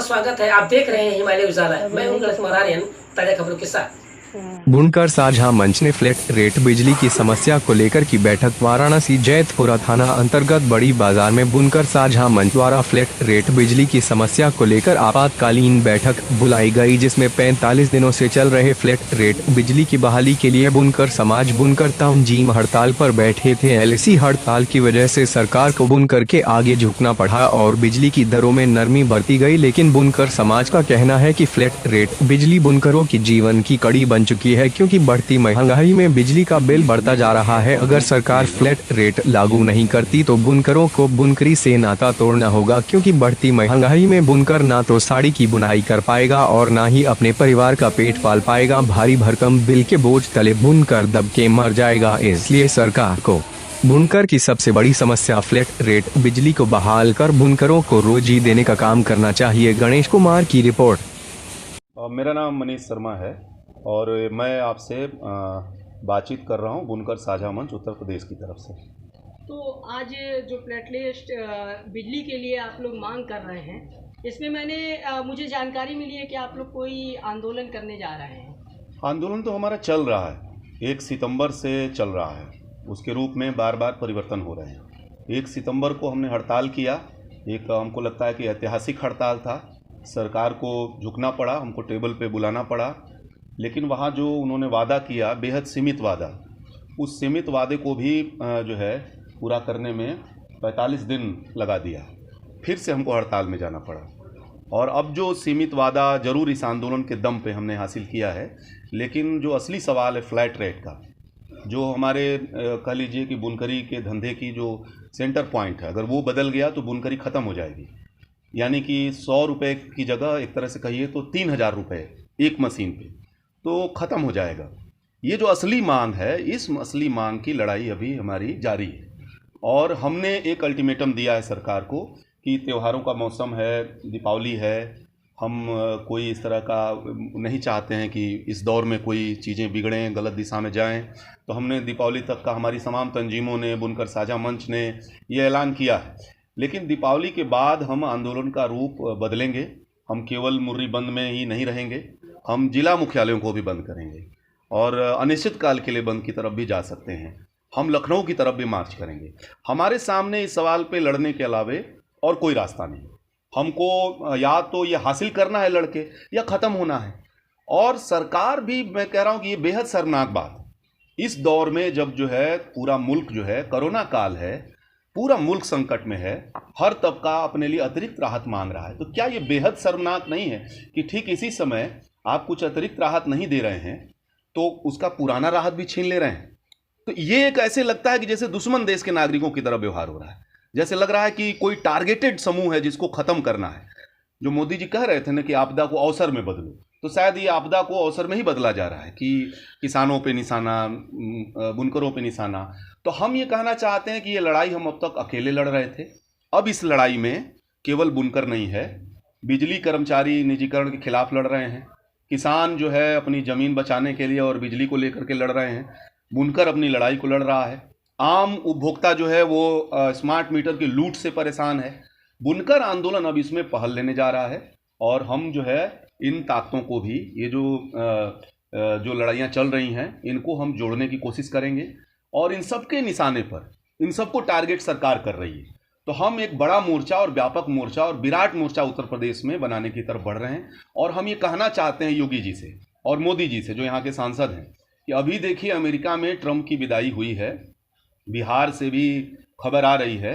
स्वागत है। आप देख रहे हैं हिमालय उजाला। मैं हूं गणेश मरारियन, ताजा खबरों के साथ। बुनकर साझा मंच ने फ्लैट रेट बिजली की समस्या को लेकर की बैठक। वाराणसी जैतपुरा थाना अंतर्गत बड़ी बाजार में बुनकर साझा मंच द्वारा फ्लैट रेट बिजली की समस्या को लेकर आपातकालीन बैठक बुलाई गई, जिसमें 45 दिनों से चल रहे फ्लैट रेट बिजली की बहाली के लिए बुनकर समाज बुनकर तंजीम हड़ताल पर बैठे थे। एलसी हड़ताल की वजह से सरकार को बुनकर के आगे झुकना पड़ा और बिजली की दरों में नरमी बरती गई, लेकिन बुनकर समाज का कहना है कि फ्लैट रेट बिजली बुनकरों की जीवन की कड़ी बन चुकी है, क्योंकि बढ़ती महंगाई में बिजली का बिल बढ़ता जा रहा है। अगर सरकार फ्लैट रेट लागू नहीं करती तो बुनकरों को बुनकरी से नाता तोड़ना होगा, क्योंकि बढ़ती महंगाई में बुनकर ना तो साड़ी की बुनाई कर पाएगा और ना ही अपने परिवार का पेट पाल पाएगा। भारी भरकम बिल के बोझ तले बुनकर दब के मर जाएगा। इसलिए सरकार को बुनकर की सबसे बड़ी समस्या फ्लैट रेट बिजली को बहाल कर बुनकरों को रोजी देने का काम करना चाहिए। गणेश कुमार की रिपोर्ट। मेरा नाम मनीष शर्मा है और मैं आपसे बातचीत कर रहा हूं बुनकर साझा मंच उत्तर प्रदेश की तरफ से। तो आज जो फ्लैटलिस्ट बिजली के लिए आप लोग मांग कर रहे हैं, इसमें मुझे जानकारी मिली है कि आप लोग कोई आंदोलन करने जा रहे हैं। आंदोलन तो हमारा चल रहा है, 1 सितंबर से चल रहा है। उसके रूप में बार बार परिवर्तन हो रहे हैं। 1 सितंबर को हमने हड़ताल किया, एक हमको लगता है कि ऐतिहासिक हड़ताल था। सरकार को झुकना पड़ा, हमको टेबल पे बुलाना पड़ा, लेकिन वहाँ जो उन्होंने वादा किया, बेहद सीमित वादा, उस सीमित वादे को भी जो है पूरा करने में 45 दिन लगा दिया। फिर से हमको हड़ताल में जाना पड़ा और अब जो सीमित वादा जरूर इस आंदोलन के दम पे हमने हासिल किया है, लेकिन जो असली सवाल है फ्लैट रेट का, जो हमारे कह लीजिए कि बुनकरी के धंधे की जो सेंटर पॉइंट है, अगर वो बदल गया तो बुनकरी ख़त्म हो जाएगी। यानी कि 100 रुपये की जगह एक तरह से कहिए तो 3000 रुपये एक मशीन पे, तो ख़त्म हो जाएगा। ये जो असली मांग है, इस असली मांग की लड़ाई अभी हमारी जारी है और हमने एक अल्टीमेटम दिया है सरकार को कि त्योहारों का मौसम है, दीपावली है, हम कोई इस तरह का नहीं चाहते हैं कि इस दौर में कोई चीज़ें बिगड़ें, गलत दिशा में जाएं। तो हमने दीपावली तक का हमारी तमाम तंजीमों ने, बुनकर साझा मंच ने ये ऐलान किया है। लेकिन दीपावली के बाद हम आंदोलन का रूप बदलेंगे। हम केवल मुर्री बंद में ही नहीं रहेंगे, हम जिला मुख्यालयों को भी बंद करेंगे और अनिश्चित काल के लिए बंद की तरफ भी जा सकते हैं। हम लखनऊ की तरफ भी मार्च करेंगे। हमारे सामने इस सवाल पे लड़ने के अलावे और कोई रास्ता नहीं। हमको या तो ये हासिल करना है लड़के, या ख़त्म होना है। और सरकार भी, मैं कह रहा हूँ कि ये बेहद शर्मनाक बात, इस दौर में जब जो है पूरा मुल्क जो है, कोरोना काल है, पूरा मुल्क संकट में है, हर तबका अपने लिए अतिरिक्त राहत मांग रहा है, तो क्या ये बेहद शर्मनाक नहीं है कि ठीक इसी समय आप कुछ अतिरिक्त राहत नहीं दे रहे हैं तो उसका पुराना राहत भी छीन ले रहे हैं। तो ये एक ऐसे लगता है कि जैसे दुश्मन देश के नागरिकों की तरह व्यवहार हो रहा है, जैसे लग रहा है कि कोई टारगेटेड समूह है जिसको खत्म करना है। जो मोदी जी कह रहे थे ना कि आपदा को अवसर में बदलो, तो शायद ये आपदा को अवसर में ही बदला जा रहा है कि किसानों पे निशाना, बुनकरों पे निशाना। तो हम ये कहना चाहते हैं कि ये लड़ाई हम अब तक अकेले लड़ रहे थे, अब इस लड़ाई में केवल बुनकर नहीं है, बिजली कर्मचारी निजीकरण के खिलाफ लड़ रहे हैं, किसान जो है अपनी ज़मीन बचाने के लिए और बिजली को लेकर के लड़ रहे हैं, बुनकर अपनी लड़ाई को लड़ रहा है, आम उपभोक्ता जो है वो स्मार्ट मीटर की लूट से परेशान है। बुनकर आंदोलन अब इसमें पहल लेने जा रहा है और हम जो है इन ताकतों को भी, ये जो लड़ाइयाँ चल रही हैं, इनको हम जोड़ने की कोशिश करेंगे और इन सब के निशाने पर, इन सबको टारगेट सरकार कर रही है। तो हम एक बड़ा मोर्चा और व्यापक मोर्चा और विराट मोर्चा उत्तर प्रदेश में बनाने की तरफ बढ़ रहे हैं। और हम ये कहना चाहते हैं योगी जी से और मोदी जी से, जो यहाँ के सांसद हैं, कि अभी देखिए अमेरिका में ट्रंप की विदाई हुई है, बिहार से भी खबर आ रही है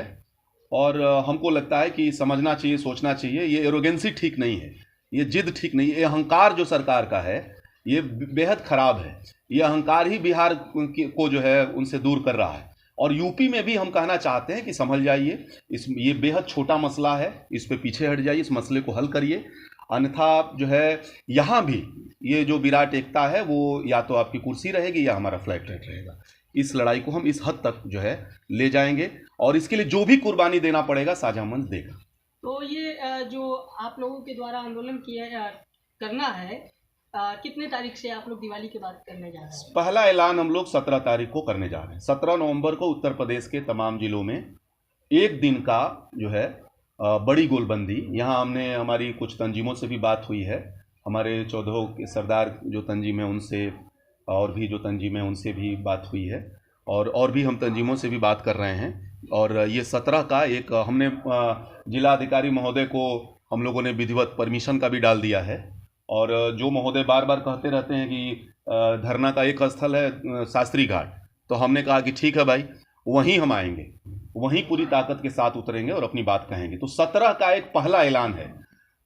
और हमको लगता है कि समझना चाहिए, सोचना चाहिए, ये एरोगेंसी ठीक नहीं है, ये जिद ठीक नहीं है, ये अहंकार जो सरकार का है ये बेहद खराब है। ये अहंकार ही बिहार को जो है उनसे दूर कर रहा है। और यूपी में भी हम कहना चाहते हैं कि संभल जाइए, ये बेहद छोटा मसला है, इस पे पीछे हट जाइए, इस मसले को हल करिए। अन्यथा जो है यहाँ भी ये जो विराट एकता है वो या तो आपकी कुर्सी रहेगी या हमारा फ्लैट रेट रहेगा। इस लड़ाई को हम इस हद तक जो है ले जाएंगे और इसके लिए जो भी कुर्बानी देना पड़ेगा साझा मंच देगा। तो ये जो आप लोगों के द्वारा आंदोलन किया करना है, कितने तारीख से आप लोग दिवाली के बाद करने जा रहे हैं? पहला ऐलान हम लोग 17 तारीख को करने जा रहे हैं। 17 नवंबर को उत्तर प्रदेश के तमाम जिलों में एक दिन का जो है बड़ी गोलबंदी, यहाँ हमने हमारी कुछ तंजीमों से भी बात हुई है, हमारे चौधों के सरदार जो तंजीम है उनसे, और भी जो तंजीम है उनसे भी बात हुई है, और भी हम तंजीमों से भी बात कर रहे हैं। और ये 17 का एक हमने जिला अधिकारी महोदय को हम लोगों ने विधिवत परमिशन का भी डाल दिया है। और जो महोदय बार बार कहते रहते हैं कि धरना का एक स्थल है शास्त्री घाट, तो हमने कहा कि ठीक है भाई, वहीं हम आएंगे, वहीं पूरी ताकत के साथ उतरेंगे और अपनी बात कहेंगे। तो 17 का एक पहला ऐलान है,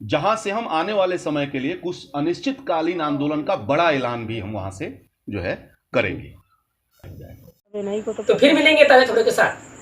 जहां से हम आने वाले समय के लिए कुछ अनिश्चितकालीन आंदोलन का बड़ा ऐलान भी हम वहां से जो है करेंगे। तो फिर मिलेंगे ताज़ा खबरों के साथ।